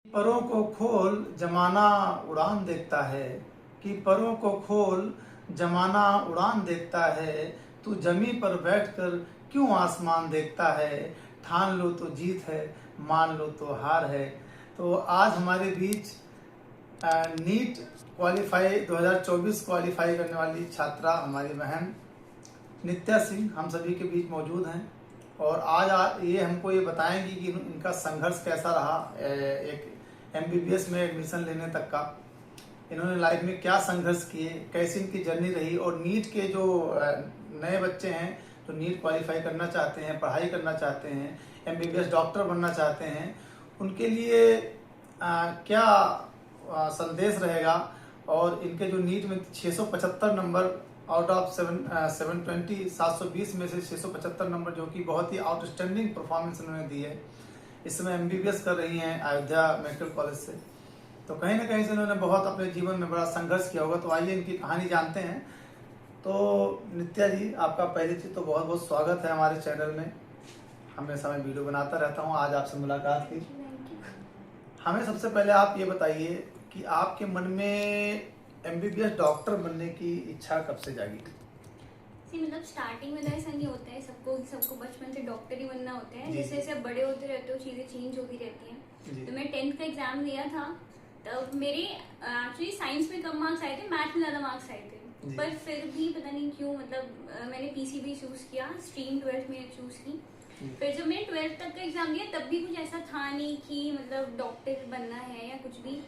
परों को खोल जमाना उड़ान देखता है कि परों को खोल जमाना उड़ान देखता है। तू जमी पर बैठकर क्यों आसमान देखता है। ठान लो तो जीत है, मान लो तो हार है। तो आज हमारे बीच नीट क्वालिफाई 2024 क्वालिफाई करने वाली छात्रा हमारी बहन नित्या सिंह हम सभी के बीच मौजूद हैं। और आज ये हमको ये बताएंगी कि इनका संघर्ष कैसा रहा एक MBBS में एडमिशन लेने तक का। इन्होंने लाइफ में क्या संघर्ष किए, कैसी इनकी जर्नी रही। और नीट के जो नए बच्चे हैं जो नीट क्वालिफाई करना चाहते हैं, पढ़ाई करना चाहते हैं, MBBS डॉक्टर बनना चाहते हैं, उनके लिए क्या संदेश रहेगा। और इनके जो नीट में 675 नंबर आउट ऑफ 720 में से 675 नंबर, जो कि बहुत ही आउटस्टैंडिंग परफॉर्मेंस इन्होंने दी है। इस समय MBBS कर रही हैं अयोध्या मेडिकल कॉलेज से। तो कहीं ना कहीं से इन्होंने बहुत अपने जीवन में बड़ा संघर्ष किया होगा। तो आइए इनकी कहानी जानते हैं। तो नित्या जी, आपका पहली चीज तो बहुत बहुत स्वागत है हमारे चैनल में। हमेशा मैं वीडियो बनाता रहता हूँ, आज आपसे मुलाकात की। हमें सबसे पहले आप ये बताइए कि आपके मन में MBBS डॉक्टर बनने की इच्छा कब से जागी? मतलब स्टार्टिंग में तो ऐसा नहीं होता है, सबको बचपन से डॉक्टर ही बनना होता है। जी। जैसे जैसे बड़े होते रहते हो चीजें चेंज होती रहती हैं। तो मैं 10th का एग्जाम दिया था, तब मेरे एक्चुअली साइंस में कम मार्क्स आए थे, मैथ में ज्यादा मार्क्स आए थे। पर फिर भी पता नहीं क्यों मैंने PCB चूज किया, स्ट्रीम 12th में चूज की। फिर जब मैंने 12th तक का एग्जाम दिया तब भी कुछ ऐसा था नहीं कि मतलब डॉक्टर बनना है या कुछ भी।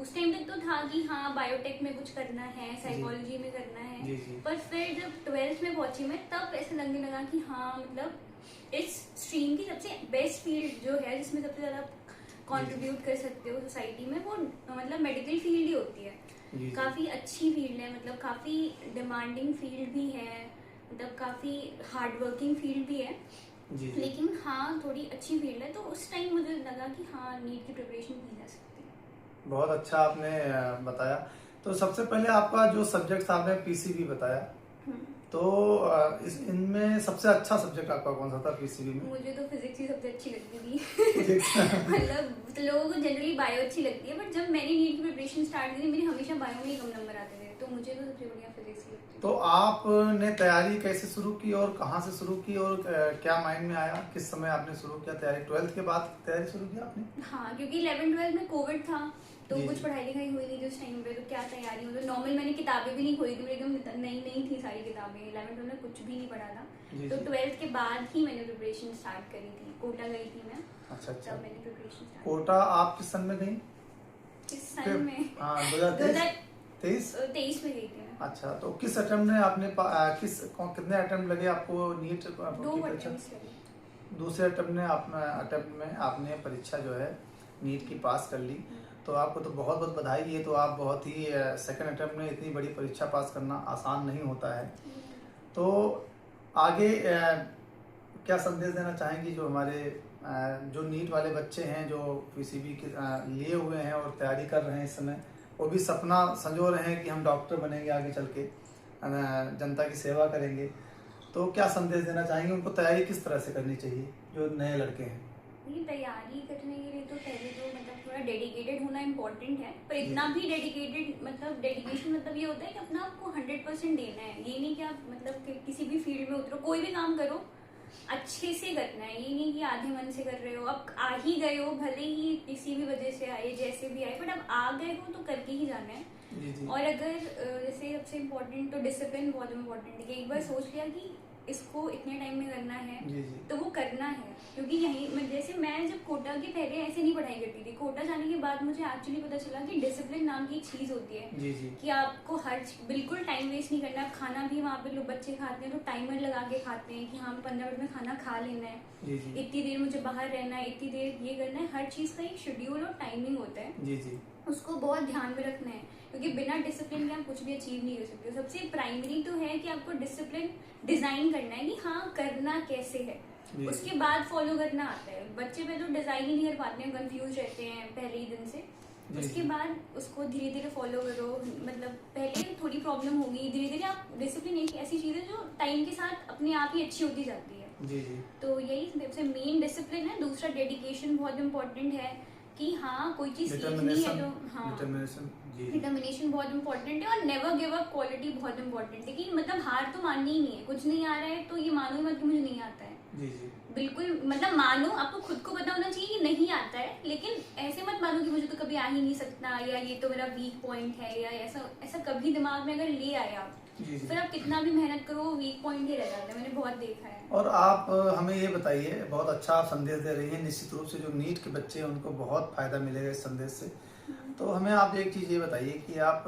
उस टाइम तक तो था कि हाँ बायोटेक में कुछ करना है, साइकोलॉजी में करना है। जी। पर फिर जब 12th में पहुंची मैं, तब ऐसा लगने लगा कि हाँ मतलब इस स्ट्रीम की सबसे बेस्ट फील्ड जो है, जिसमें सबसे ज्यादा कंट्रीब्यूट कर सकते हो सोसाइटी में, वो मतलब मेडिकल फील्ड ही होती है। काफी अच्छी फील्ड है, मतलब काफी डिमांडिंग फील्ड भी है, मतलब काफी हार्ड वर्किंग फील्ड भी है। लेकिन हाँ थोड़ी अच्छी फील्ड है। तो उस टाइम मुझे लगा कि हाँ नीट की प्रिपरेशन की जा सकती है। बहुत अच्छा आपने बताया। तो सबसे पहले आपका जो सब्जेक्ट था, आपने PCB बताया, तो इनमें सबसे अच्छा सब्जेक्ट आपका कौन सा था PCB में? मुझे तो फिजिक्स ही सबसे अच्छी लगती थी। मतलब तो लोगों को जनरली बायो अच्छी लगती है, बट जब मैंने नीट की प्रिपरेशन स्टार्ट की मेरे हमेशा बायो में ही कम नंबर आते थे, तो मुझे तो सबसे बढ़िया फिजिक्स लगती थी। तो आपने तैयारी कैसे शुरू की और कहाँ से शुरू की और क्या माइंड में आया, किस समय आपने शुरू किया तैयारी? 12th के बाद तैयारी शुरू की आपने? हाँ, क्योंकि 11th-12th में कोविड था, तो कुछ पढ़ाई लिखाई हुई नहीं थी उस टाइम पे। तो क्या तैयारी, मतलब नॉर्मल मैंने किताबें भी नहीं खोली थी, एकदम नई थी सारी किताबें। 11th में कुछ भी नहीं पढ़ा था। तो 12th के बाद ही मैंने प्रिपरेशन स्टार्ट करी थी। कोटा गई थी मैं। अच्छा। तब मैंने प्रिपरेशन स्टार्ट। कोटा आप किस सन में गई? किस सन में? 2023 में गई थी मैं। अच्छा, तो किस अटेम्प्ट में आपने कितने अटेम्प्ट लगे आपको नीट? 2 अटेम्प्ट्स लगे। दूसरे अटेम्प्ट में आपने परीक्षा जो है नीट की पास कर ली। तो आपको तो बहुत बहुत बधाई है। तो आप बहुत ही सेकंड अटेम्प्ट में इतनी बड़ी परीक्षा पास करना आसान नहीं होता है। तो आगे क्या संदेश देना चाहेंगी जो हमारे जो नीट वाले बच्चे हैं, जो PCB के लिए हुए हैं और तैयारी कर रहे हैं इस समय, वो भी सपना संजो रहे हैं कि हम डॉक्टर बनेंगे, आगे चल के जनता की सेवा करेंगे। तो क्या संदेश देना चाहेंगे उनको? तैयारी किस तरह से करनी चाहिए जो नए लड़के हैं? ये तैयारी करने के लिए तो पहले तो मतलब थोड़ा डेडिकेटेड होना इम्पोर्टेंट है। पर इतना भी डेडिकेशन मतलब ये होता है कि अपना आपको 100% देना है। ये नहीं कि आप मतलब किसी भी फील्ड में उतरो, कोई भी काम करो अच्छे से करना है। ये नहीं कि आधे मन से कर रहे हो, अब आ ही गए हो, भले ही किसी भी वजह से आए, जैसे भी आए, बट अब आ गए हो तो करके ही जाना है। और अगर जैसे सबसे इम्पोर्टेंट तो डिसिप्लिन बहुत इम्पोर्टेंट है कि एक बार सोच लिया कि इसको इतने टाइम में करना है तो वो करना है। क्योंकि यही जैसे मैं जब कोटा के पहले ऐसे नहीं पढ़ाई करती थी, कोटा जाने के बाद मुझे एक्चुअली पता चला कि डिसिप्लिन नाम की एक चीज होती है। कि आपको बिल्कुल टाइम वेस्ट नहीं करना। खाना भी वहाँ पे लोग बच्चे खाते हैं तो टाइमर लगा के खाते हैं कि हाँ 15 मिनट में खाना खा लेना है, इतनी देर मुझे बाहर रहना है, इतनी देर ये करना है। हर चीज का एक शेड्यूल और टाइमिंग होता है। उसको बहुत ध्यान में रखना है, क्योंकि बिना डिसिप्लिन के आप कुछ भी अचीव नहीं कर सकते। सबसे प्राइमरी तो है कि आपको डिसिप्लिन डिजाइन करना है कि हाँ करना कैसे है, उसके बाद फॉलो करना आता है। बच्चे पे तो डिजाइन ही नहीं कर पाते हैं, कंफ्यूज रहते हैं पहले ही दिन से। उसके बाद उसको धीरे धीरे फॉलो करो। मतलब पहले थोड़ी प्रॉब्लम होगी, धीरे धीरे आप डिसिप्लिन एक ऐसी चीज है जो टाइम के साथ अपने आप ही अच्छी होती जाती है। तो यही सबसे मेन डिसिप्लिन है। दूसरा डेडिकेशन बहुत इम्पोर्टेंट है कि हाँ कोई चीज सीखनी है डिटर्मिनेशन, तो हाँ डिटर्मिनेशन, जी डिटर्मिनेशन बहुत इंपॉर्टेंट है, और नेवर गिव अप क्वालिटी बहुत इंपॉर्टेंट है, कि मतलब हार तो माननी ही नहीं है। कुछ नहीं आ रहा है तो ये मानो ही मत कि मुझे नहीं आता है, जी जी। बिल्कुल मतलब मानो, आपको खुद को पता होना चाहिए कि नहीं आता है, लेकिन ऐसे मत मानो कि मुझे तो कभी आ ही नहीं सकता, या ये तो मेरा वीक पॉइंट है, या ऐसा ऐसा कभी दिमाग में अगर ले आए आप, जी जी। फिर आप कितना भी मेहनत करो वो वीक पॉइंट ही रह जाता है, मैंने बहुत देखा है। और आप हमें ये बताइए, बहुत अच्छा आप संदेश दे रही हैं, निश्चित रूप से जो नीट के बच्चे हैं उनको बहुत फायदा मिलेगा इस संदेश से। तो हमें आप एक चीज़ ये बताइए कि आप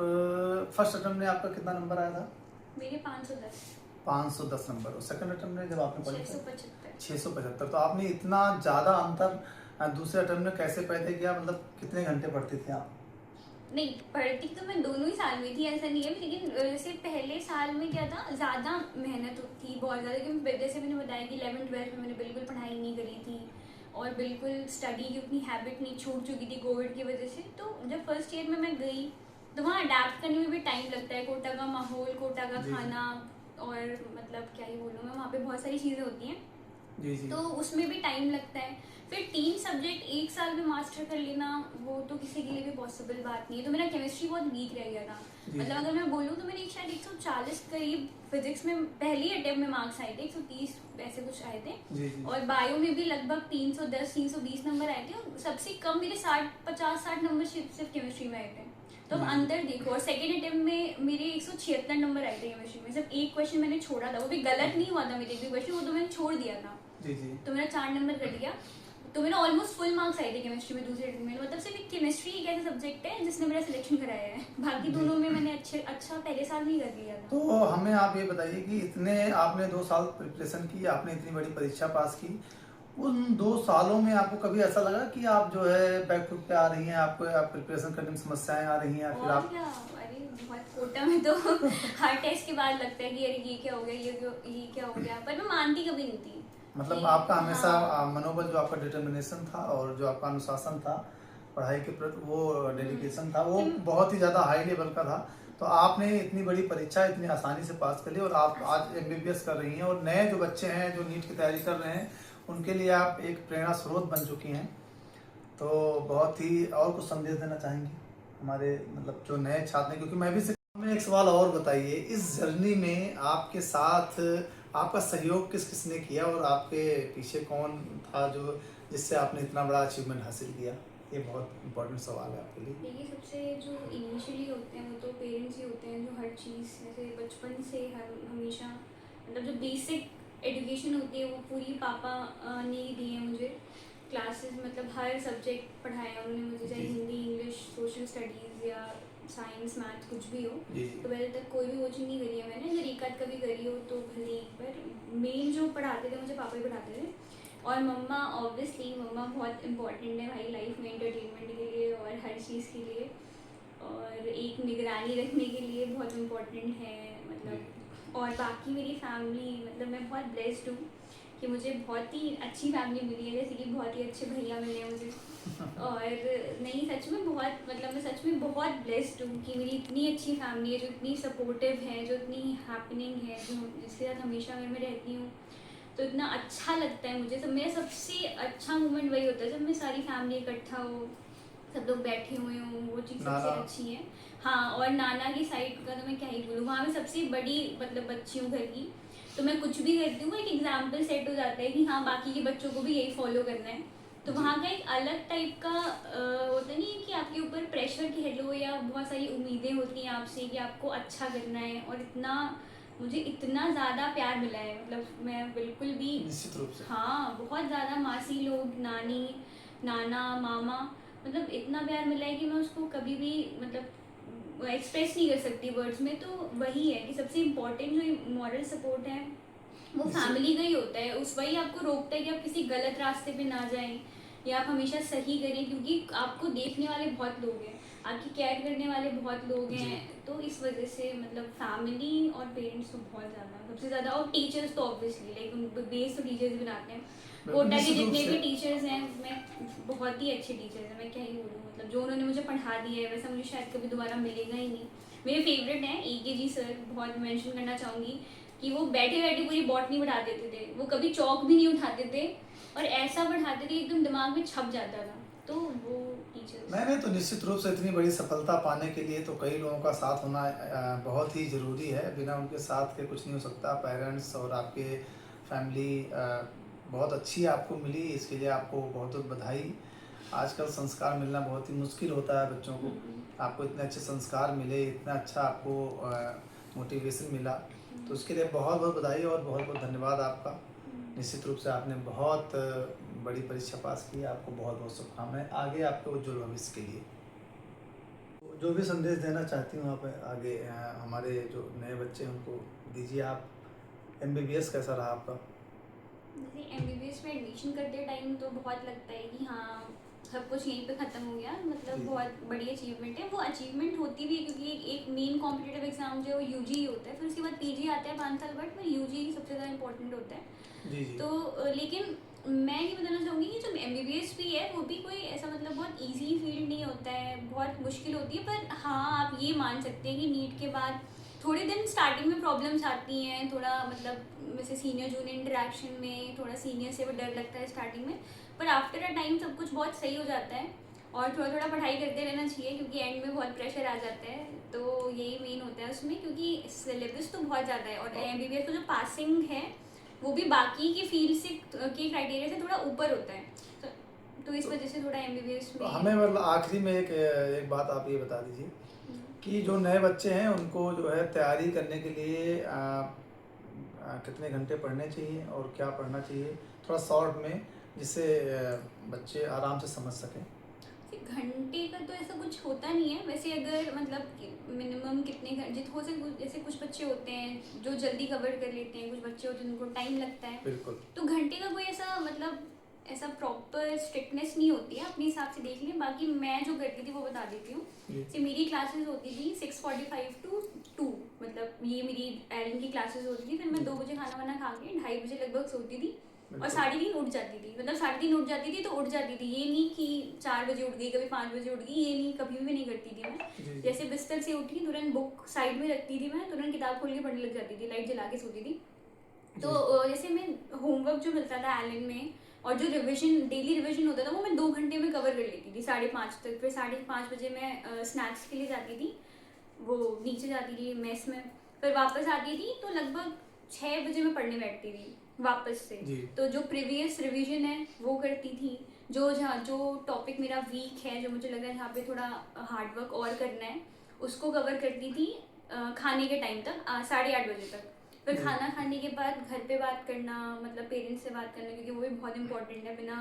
फर्स्ट अटेम्प्ट में आपका कितना नंबर आया था? मेरे 510। 510 नंबर। और सेकंड अटेम्प्ट में जब आपने पढ़ी 675। 675। तो आपने इतना ज़्यादा अंतर दूसरे अटेम्प्ट में कैसे पैदा किया? मतलब कितने घंटे पढ़ते थे आप? नहीं पढ़ती तो मैं दोनों ही साल में थी, ऐसा नहीं है, लेकिन जैसे पहले साल में क्या था, ज़्यादा मेहनत थी बहुत ज़्यादा, क्योंकि जैसे मैंने बताया कि 11th-12th में मैंने बिल्कुल पढ़ाई नहीं करी थी, और बिल्कुल स्टडी की उतनी हैबिट नहीं, छूट चुकी थी कोविड की वजह से। तो जब फर्स्ट ईयर में मैं गई तो वहाँ अडेप्ट करने में भी टाइम लगता है, कोटा का माहौल, कोटा का जी। खाना, और मतलब क्या ही बोलूँ मैं, वहाँ पे बहुत सारी चीज़ें होती हैं, जी जी। तो उसमें भी टाइम लगता है। फिर 3 सब्जेक्ट एक साल में मास्टर कर लेना वो तो किसी के लिए भी पॉसिबल बात नहीं है। तो मेरा केमिस्ट्री बहुत वीक रह गया था, जी। मतलब अगर मैं बोलूँ तो मेरे शायद 140 करीब फिजिक्स में पहली अटेम्प्ट में मार्क्स आए थे, 130 ऐसे कुछ आए थे। जी जी। और बायो में भी लगभग 310-320 नंबर आए थे, और सबसे कम मेरे 50-60 नंबर सिर्फ केमिस्ट्री में आए थे। तो अब अंतर देखो। और सेकेंड अटेम्प्ट में मेरे 176 नंबर आए थे केमिस्ट्री में, सिर्फ एक क्वेश्चन मैंने छोड़ा था, वो भी गलत नहीं हुआ था मेरे एक भी क्वेश्चन, वो तो मैंने छोड़ दिया था, जी जी। तो मेरा 4 नंबर कट गया। तो मेरा ऑलमोस्ट फुल मार्क्स आए थे केमिस्ट्री में दूसरे अटेम्प्ट में। मतलब सिर्फ केमिस्ट्री एक ऐसा सब्जेक्ट है जिसने मेरा सिलेक्शन कराया है, बाकी दोनों में मैंने अच्छा पहले साल में ही कर लिया था। तो हमें आप ये बताइए कि इतने आपने 2 साल प्रिपरेशन की, आपने इतनी बड़ी परीक्षा पास की, उन 2 सालों में आपको कभी ऐसा लगा कि आप जो है बैकफुट पे आ रही हैं, आपको आप प्रिपरेशन करने में समस्याएं आ रही हैं, या फिर और आप? क्या, अरे बहुत कोटा में तो हर टेस्ट के बाद लगता है कि अरे ये क्या हो गया, ये क्या हो गया, पर मैं मानती कभी नहीं थी। मतलब कि आपका हमेशा हाँ, मनोबल, जो आपका डिटर्मिनेशन था और जो आपका अनुशासन था पढ़ाई के प्रति, वो डेडिकेशन था, वो बहुत ही ज़्यादा हाई लेवल का था। तो आपने इतनी बड़ी परीक्षा इतनी आसानी से पास कर ली, और आप आज एमबीबीएस कर रही हैं, और नए जो बच्चे हैं जो नीट की तैयारी कर रहे हैं उनके लिए आप एक प्रेरणा स्रोत बन चुकी हैं। तो बहुत ही, और कुछ संदेश देना चाहेंगे हमारे मतलब जो नए छात्र हैं? क्योंकि मैं भी हमें एक सवाल और बताइए, इस जर्नी में आपके साथ आपका सहयोग किस किसने किया, और आपके पीछे कौन था जो जिससे आपने इतना बड़ा अचीवमेंट हासिल किया? ये बहुत इंपॉर्टेंट सवाल है आपके लिए। देखिए सबसे जो इनिशियली होते हैं वो तो पेरेंट्स ही होते हैं, जो हर चीज़ जैसे बचपन से हमेशा मतलब जो बेसिक एजुकेशन होती है वो पूरी पापा ने ही दी है मुझे। क्लासेस मतलब हर सब्जेक्ट पढ़ाया उन्होंने मुझे, चाहे जी। हिंदी, इंग्लिश, सोशल स्टडीज़ या साइंस, मैथ, कुछ भी हो। जी तो पहले तक कोई भी कोचिंग नहीं करी है मैंने, अगर एक आध कभी करी हो तो भले ही, पर मेन जो पढ़ाते थे मुझे पापा ही पढ़ाते थे। और मम्मा, ऑब्वियसली मम्मा बहुत इंपॉर्टेंट है भाई लाइफ में, एंटरटेनमेंट के लिए और हर चीज़ के लिए, और एक निगरानी रखने के लिए बहुत इम्पोर्टेंट है मतलब। और बाकी मेरी फैमिली, मतलब मैं बहुत ब्लेस्ड हूँ कि मुझे बहुत ही अच्छी फैमिली मिली है, जैसे कि बहुत ही अच्छे भैया मिले हैं मुझे। और नहीं सच में बहुत, मतलब मैं सच में बहुत ब्लेस्ड हूँ कि मेरी इतनी अच्छी फैमिली है, जो इतनी सपोर्टिव है, जो इतनी हैपनिंग है, जो जिसके साथ हमेशा मैं रहती हूँ। तो इतना अच्छा लगता है मुझे। सब मेरा सबसे अच्छा मोमेंट वही होता है जब मैं सारी फैमिली इकट्ठा हो, सब लोग बैठे हुए हों, वो चीज़ सबसे नाना। अच्छी है। हाँ, और नाना की साइड का तो मैं क्या ही बोलूँ, वहाँ मैं सबसे बड़ी मतलब बच्ची हूँ घर की, तो मैं कुछ भी करती हूँ एक एग्जाम्पल सेट हो जाता है कि हाँ बाकी के बच्चों को भी यही फॉलो करना है। तो जी। वहाँ का एक अलग टाइप का होता नहीं है कि आपके ऊपर प्रेशर कह लो, या बहुत सारी उम्मीदें होती हैं आपसे कि आपको अच्छा करना है, और इतना मुझे इतना ज़्यादा प्यार मिला है, मतलब मैं बिल्कुल भी, निश्चित रूप से। हाँ बहुत ज़्यादा, मासी लोग, नानी, नाना, मामा, मतलब इतना प्यार मिला है कि मैं उसको कभी भी मतलब एक्सप्रेस नहीं कर सकती वर्ड्स में। तो वही है कि सबसे इम्पोर्टेंट जो मॉरल सपोर्ट है वो फैमिली का ही होता है। उस वही आपको रोकता है कि आप किसी गलत रास्ते पे ना जाएं, या आप हमेशा सही करें, क्योंकि आपको देखने वाले बहुत लोग हैं, आपकी केयर करने वाले बहुत लोग हैं। तो इस वजह से मतलब फैमिली और पेरेंट्स तो बहुत ज़्यादा, सबसे ज़्यादा, और टीचर्स तो ऑब्वियसली लाइक बेस तो टीचर्स ही बनाते हैं। कोटा के निश्चित रूप जितने से। भी टीचर्स हैं उसमें बहुत ही अच्छे टीचर्स हैं, मैं क्या ही बोलूँ, मतलब जो उन्होंने मुझे पढ़ा दिया है वैसा मुझे शायद कभी दोबारा मिलेगा ही नहीं। मेरे फेवरेट हैं AKG सर, बहुत मेंशन करना चाहूँगी कि वो बैठे बैठे पूरी बॉटनी पढ़ा देते थे, वो कभी चौक भी नहीं उठाते थे, और ऐसा पढ़ाते थे एकदम दिमाग में छप जाता था। तो वो टीचर्स? मैंने तो निश्चित रूप से इतनी बड़ी सफलता पाने के लिए तो कई लोगों का साथ होना बहुत ही ज़रूरी है। बिना उनके साथ के कुछ नहीं हो सकता। पेरेंट्स और आपके फैमिली बहुत अच्छी आपको मिली, इसके लिए आपको बहुत बहुत बधाई। आजकल संस्कार मिलना बहुत ही मुश्किल होता है बच्चों को। आपको इतने अच्छे संस्कार मिले, इतना अच्छा आपको मोटिवेशन मिला, तो उसके लिए बहुत बहुत बधाई और बहुत बहुत धन्यवाद आपका। निश्चित रूप से आपने बहुत बड़ी परीक्षा पास की। आपको बहुत बहुत शुभकामनाएं आगे आपके उज्जवल भविष्य के लिए। जो भी संदेश देना चाहती हूँ आप आगे हमारे जो नए बच्चे हैं उनको दीजिए आप। MBBS कैसा रहा आपका? जैसे MBBS में एडमिशन करते टाइम तो बहुत लगता है कि हाँ सब कुछ यहीं पे ख़त्म हो गया, मतलब जी। बहुत बड़ी अचीवमेंट है। वो अचीवमेंट होती भी है क्योंकि एक मेन कॉम्पिटिटिव एग्जाम जो है वो UG ही होता है, फिर उसके बाद PG आता है 5 साल बाद, पर UG सबसे ज़्यादा इंपॉर्टेंट होता है। जी जी। तो लेकिन मैं ये बताना चाहूँगी कि जो MBBS भी है वो भी कोई ऐसा मतलब बहुत इजी फील्ड नहीं होता है, बहुत मुश्किल होती है। पर हाँ आप ये मान सकते हैं कि नीट के बाद थोड़े दिन स्टार्टिंग में प्रॉब्लम्स आती हैं, थोड़ा मतलब वैसे सीनियर जूनियर इंटरेक्शन में थोड़ा सीनियर से वो डर लगता है स्टार्टिंग में, पर आफ्टर अ टाइम सब कुछ बहुत सही हो जाता है। और थोड़ा थोड़ा पढ़ाई करते रहना चाहिए क्योंकि एंड में बहुत प्रेशर आ जाता है, तो यही मेन होता है उसमें, क्योंकि सिलेबस तो बहुत ज़्यादा है। और MBBS का जो पासिंग है वो भी बाकी की फील्ड से के क्राइटेरिया से थोड़ा ऊपर होता है, तो इस वजह से थोड़ा MBBS तो में हमें मतलब आखिरी में एक बात आप ये बता दीजिए कि जो नए बच्चे हैं उनको जो है तैयारी करने के लिए कितने घंटे पढ़ने चाहिए और क्या पढ़ना चाहिए, थोड़ा शॉर्ट में, जिससे बच्चे आराम से समझ सकें। घंटे का तो ऐसा कुछ होता नहीं है वैसे, अगर मतलब मिनिमम कितने जित हो सके, जैसे कुछ बच्चे होते हैं जो जल्दी कवर कर लेते हैं, कुछ बच्चे होते हैं जिनको टाइम लगता है, बिल्कुल। तो घंटे का कोई ऐसा मतलब ऐसा प्रॉपर स्ट्रिक्टनेस नहीं होती है, अपने हिसाब से देख लें। बाकी मैं जो करती थी वो बता देती हूँ। जैसे मेरी क्लासेस होती थी 6:45 to 2, मतलब ये मेरी एलन की क्लासेस होती थी। फिर मैं 2 बजे खाना वाना खा के 2:30 बजे लगभग सोती थी और 3:30 उठ जाती थी। मतलब 3:30 उठ जाती थी तो उठ जाती थी, ये नहीं कि 4 बजे उठ गई, कभी 5 बजे उठ गई, ये नहीं, कभी भी नहीं करती थी मैं। जैसे बिस्तर से उठी तुरंत बुक साइड में रखती थी, मैं तुरंत किताब खोल के पढ़ने लग जाती थी, लाइट जला के सोती थी। तो जैसे मैं होमवर्क जो मिलता था एलन में और जो रिविजन डेली रिविजन होता था वो मैं 2 घंटे में कवर कर लेती थी 5:30 तक। फिर 5:30 बजे मैं स्नैक्स के लिए जाती थी, वो नीचे जाती थी मेस में, फिर वापस आती थी तो लगभग 6 बजे मैं पढ़ने बैठती थी वापस से। तो जो प्रीवियस रिवीजन है वो करती थी, जो टॉपिक मेरा वीक है, जो मुझे लगा जहाँ पे थोड़ा हार्डवर्क और करना है, उसको कवर करती थी खाने के टाइम तक 8:30 बजे तक। फिर खाना खाने के बाद घर पे बात करना, मतलब पेरेंट्स से बात करना, क्योंकि वो भी बहुत इंपॉर्टेंट है। बिना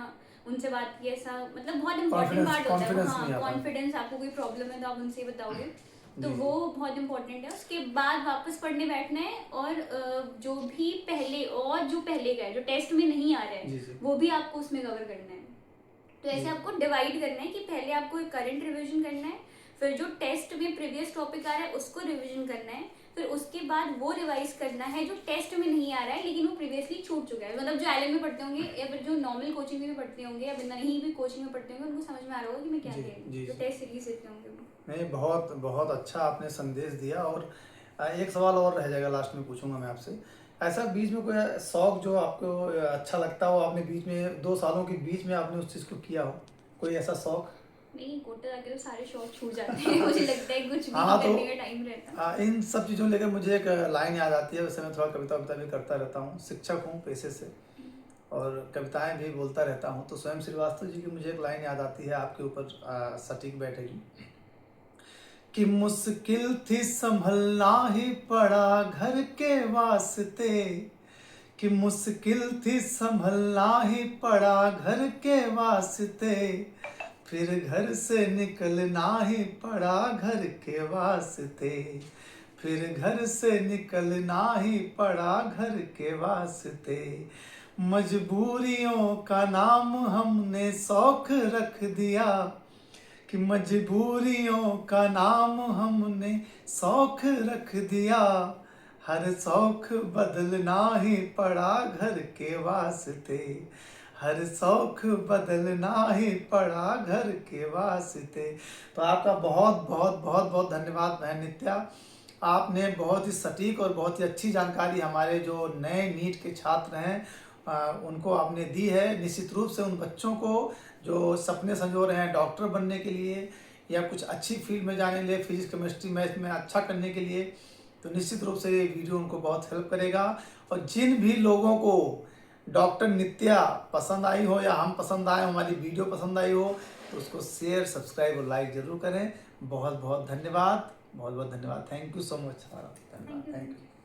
उनसे बात किए ऐसा मतलब बहुत इंपॉर्टेंट पार्ट होता है। हाँ, कॉन्फिडेंस, आपको कोई प्रॉब्लम है तो आप उनसे बताओगे, तो वो बहुत इंपॉर्टेंट है। उसके बाद वापस पढ़ने बैठना है और जो पहले का है, जो टेस्ट में नहीं आ रहा है, वो भी आपको उसमें कवर करना है। तो ऐसे आपको डिवाइड करना है कि पहले आपको एक करंट रिवीजन करना है, फिर जो टेस्ट में प्रीवियस टॉपिक आ रहा है उसको रिवीजन करना है, फिर उसके बाद वो रिवाइज करना है जो टेस्ट में नहीं आ रहा है लेकिन वो प्रीवियसली छूट चुका है। मतलब जो एलएम में पढ़ते होंगे या फिर जो नॉर्मल कोचिंग में भी पढ़ते होंगे या बिना नहीं भी कोचिंग में पढ़ते होंगे, उनको समझ में आ रहा होगा कि मैं क्या कह रही हूँ, जो टेस्ट सीरीज देते होंगे वो। नहीं, बहुत बहुत अच्छा आपने संदेश दिया। और एक सवाल और रह जाएगा, लास्ट में पूछूंगा मैं आपसे। ऐसा बीच में कोई शौक जो आपको अच्छा लगता हो, आपने बीच में 2 सालों के बीच में आपने उस चीज़ को किया हो, कोई ऐसा शौक? नहीं, कोटा जाके तो सारे शौक छूट जाते हैं मुझे लगता है कुछ भी करने का टाइम रहता है। इन सब चीज़ों लेकर मुझे एक लाइन याद आती है। वैसे मैं थोड़ा कविता भी करता रहता हूँ, शिक्षक हूँ पेशे से और कविताएं भी बोलता रहता हूँ। तो स्वयं श्रीवास्तव जी की मुझे एक लाइन याद आती है, आपके ऊपर सटीक बैठेगी कि मुश्किल थी संभलना ही पड़ा घर के वास्ते, कि मुश्किल थी संभलना ही पड़ा घर के वास्ते, फिर घर से निकलना ही पड़ा घर के वास्ते, फिर घर से निकलना ही पड़ा घर के वास्ते। मजबूरियों का नाम हमने शौक रख दिया, कि मजबूरियों का नाम हमने शौक रख दिया, हर शौक बदलना ही पड़ा घर के वास्ते, हर शौक बदलना ही पड़ा घर के वास्ते। तो आपका बहुत बहुत बहुत बहुत धन्यवाद बहन नित्या। आपने बहुत ही सटीक और बहुत ही अच्छी जानकारी हमारे जो नए नीट के छात्र हैं उनको आपने दी है। निश्चित रूप से उन बच्चों को जो सपने संजो रहे हैं डॉक्टर बनने के लिए या कुछ अच्छी फील्ड में जाने के लिए, फिजिक्स केमिस्ट्री मैथ में अच्छा करने के लिए, तो निश्चित रूप से ये वीडियो उनको बहुत हेल्प करेगा। और जिन भी लोगों को डॉक्टर नित्या पसंद आई हो या हम पसंद आए, हमारी वीडियो पसंद आई हो, तो उसको शेयर, सब्सक्राइब और लाइक जरूर करें। बहुत बहुत धन्यवाद, बहुत बहुत धन्यवाद। Thank you so much. धन्यवाद, थैंक यू।